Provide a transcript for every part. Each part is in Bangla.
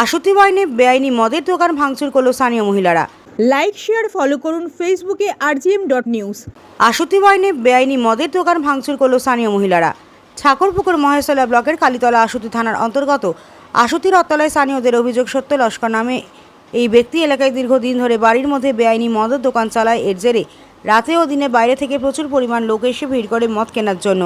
আশুতি ওয়াইনে বেআইনি মদের দোকান ভাঙচুর করল স্থানীয় মহিলারা। লাইক শেয়ার ফলো করুন ফেসবুকে rgm.news। আশুতি ওয়াইনে বেআইনি মদের দোকান ভাঙচুর করল স্থানীয় মহিলারা। ঠাকুরপুকুর মহেশতলা ব্লকের কালীতলা আশুতি থানার অন্তর্গত আশুতি রথতলায় স্থানীয়দের অভিযোগ, সত্য লস্কর নামে এই ব্যক্তি এলাকায় দীর্ঘদিন ধরে বাড়ির মধ্যে বেআইনি মদের দোকান চালায়। এর জেরে রাতে ও দিনে বাইরে থেকে প্রচুর পরিমাণ লোক এসে ভিড় করে মদ কেনার জন্য।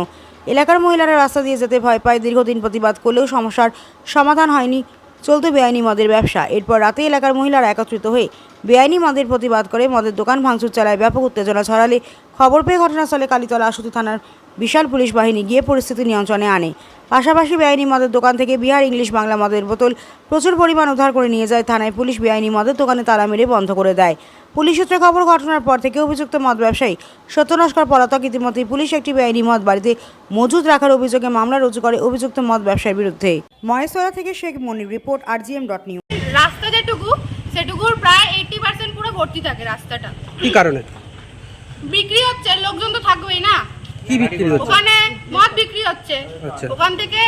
এলাকার মহিলারা রাস্তা দিয়ে যেতে ভয় পায়। দীর্ঘদিন প্রতিবাদ করলেও সমস্যার সমাধান হয়নি, চলতে বেআইনি মদের ব্যবসা। এরপর রাতে এলাকার মহিলারা একত্রিত হয়ে বেআইনি মদের প্রতিবাদ করে মদের দোকান ভাঙচুর চালায়। ব্যাপক উত্তেজনা ছড়ালে খবর পেয়ে ঘটনাস্থলে কালীতলা আশুতি থানার বিশাল পুলিশ বাহিনী গিয়ে পরিস্থিতি নিয়ন্ত্রণে আনে। পাশাপাশি বেআইনি মদের দোকান থেকে বিহার ইংলিশ বাংলা মদের বোতল প্রচুর পরিমাণ উদ্ধার করে নিয়ে যায় থানায়। পুলিশ বেআইনি মদের দোকানে তালা মেরে বন্ধ করে দেয়। পুলিশ সূত্রে খবর, ঘটনার পর থেকে অভিযুক্ত মদ ব্যবসায়ী সত্য লস্কর পলাতক। ইতিমধ্যেই পুলিশ একটি বেআইনি মদ বাড়িতে মজুদ রাখার অভিযোগে মামলা রুজু করে অভিযুক্ত মদ ব্যবসায়ীর বিরুদ্ধে। মহেশতলা থেকে শেখ মনির, রিপোর্ট rgm.news। রাস্তা যেটুকু সেটুকুর প্রায় 80% পুরো ভর্তি থাকে রাস্তাটা। কি কারণে বিক্রি হচ্ছে? লোকজন তো থাকবেই না। কি বিক্রি হচ্ছে? ওখানে মদ বিক্রি হচ্ছে। আচ্ছা। ওখান থেকে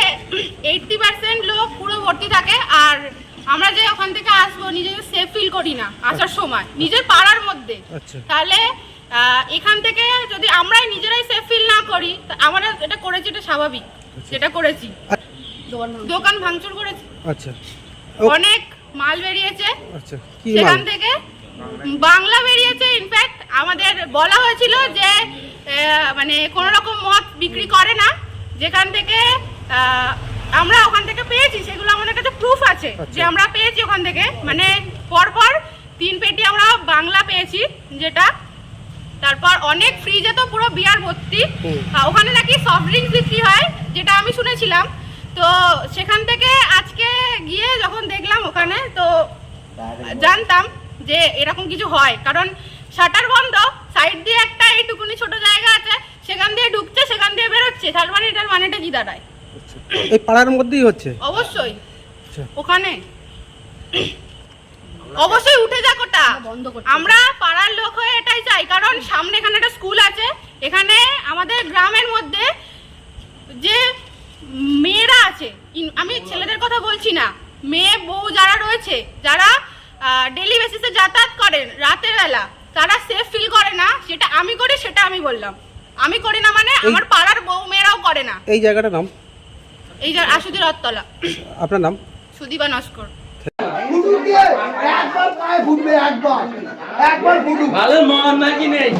80% লোক পুরো ভর্তি থাকে। আর আমরা যে ওখান থেকে আসবো নিজেদের সেফ ফিল করি না আসার সময়, নিজের পাড়ার মধ্যে। আচ্ছা। তাহলে এখান থেকে যদি আমরাই নিজেরাই সেফ ফিল না করি, আমরা এটা করেছি, এটা স্বাভাবিক। যেটা করেছি দোকান ভাঙচুর করেছি। আচ্ছা। অনেক মাল বেরিয়েছে। আচ্ছা। কি সেখান মাল? থেকে বাংলা বেরিয়েছে। ইনফ্যাক্ট আমাদের বলা হয়েছিল যে মানে কোনো রকম মদ বিক্রি করে না। যেখান থেকে আমরা ওখান থেকে পেয়েছি সেগুলো আমাদের কাছে প্রুফ আছে যে আমরা পেয়েছি ওখান থেকে। মানে পরপর 3 পেটি আমরা বাংলা পেয়েছি যেটা। তারপর অনেক ফ্রিজে তো পুরো বিয়ার ভর্তি। ওখানে নাকি সফট ড্রিঙ্কস বিক্রি হয়, যেটা আমি শুনেছিলাম। তো সেখান থেকে আজকে গিয়ে যখন দেখলাম ওখানে, তো জানতাম যে এরকম কিছু হয়। কারণ শাটার বন্ধ, সাইড দিয়ে একটা এইটুকুনি ছোট জায়গা আছে, সেখান দিয়ে ঢুকছে, সেখান দিয়ে বেরোচ্ছে। তার মানে এটার মানেটা কি দাঁড়ায়? এই পাড়ার মধ্যেই হচ্ছে? অবশ্যই। আচ্ছা। ওখানে অবশ্যই উঠে যাক ওটা। আমরা পাড়ার লোক হয়ে এটাই চাই। কারণ সামনে এখানে একটা স্কুল আছে। এখানে আমাদের গ্রামের মধ্যে যে মেয়েরা আছে, আমি ছেলেদের কথা বলছি না, মেয়ে বউ যারা রয়েছে, যারা ডেলি বেসিসে যাতায়াত করেন রাতের বেলা, তারা সেফ ফিল করে না। সেটা আমি করি, সেটা আমি বললাম। আমি করি না মানে আমার পাড়ার বউ মেয়েরাও করে না। এই জায়গাটার নাম? এই যে আশুতি রথতলা। আপনার নাম? সুদীপা নস্কর। ভালো মন নাকি নেই?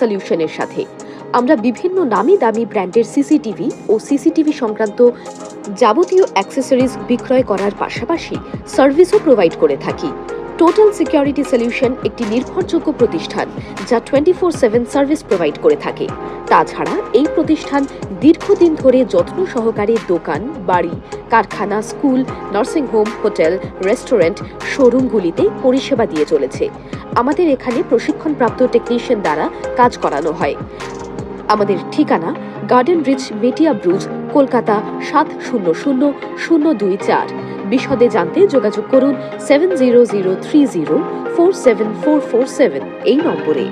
সলিউশনের সাথে আমরা বিভিন্ন নামি দামি ব্র্যান্ডের সিসিটিভি ও সিসিটিভি সংক্রান্ত যাবতীয় অ্যাক্সেসরিজ বিক্রয় করার পাশাপাশি সার্ভিসও প্রোভাইড করে থাকি। টোটাল সিকিউরিটি সলিউশন একটি নির্ভরযোগ্য প্রতিষ্ঠান যা 24/7 সার্ভিস প্রোভাইড করে থাকে। তাছাড়া এই প্রতিষ্ঠান দীর্ঘদিন ধরে যত্ন সহকারে দোকান, বাড়ি, কারখানা, school, nursing home, hotel, restaurant, শোরুমগুলিতে পরিষেবা দিয়ে চলেছে। আমাদের এখানে প্রশিক্ষণপ্রাপ্ত টেকনিশিয়ান দ্বারা কাজ করানো হয়। আমাদের ঠিকানা গার্ডেন রিচ, মেটিয়া ব্রুজ, কলকাতা 700024। বিশদে জানতে যোগাযোগ করুন 7003047447 এই নম্বরে।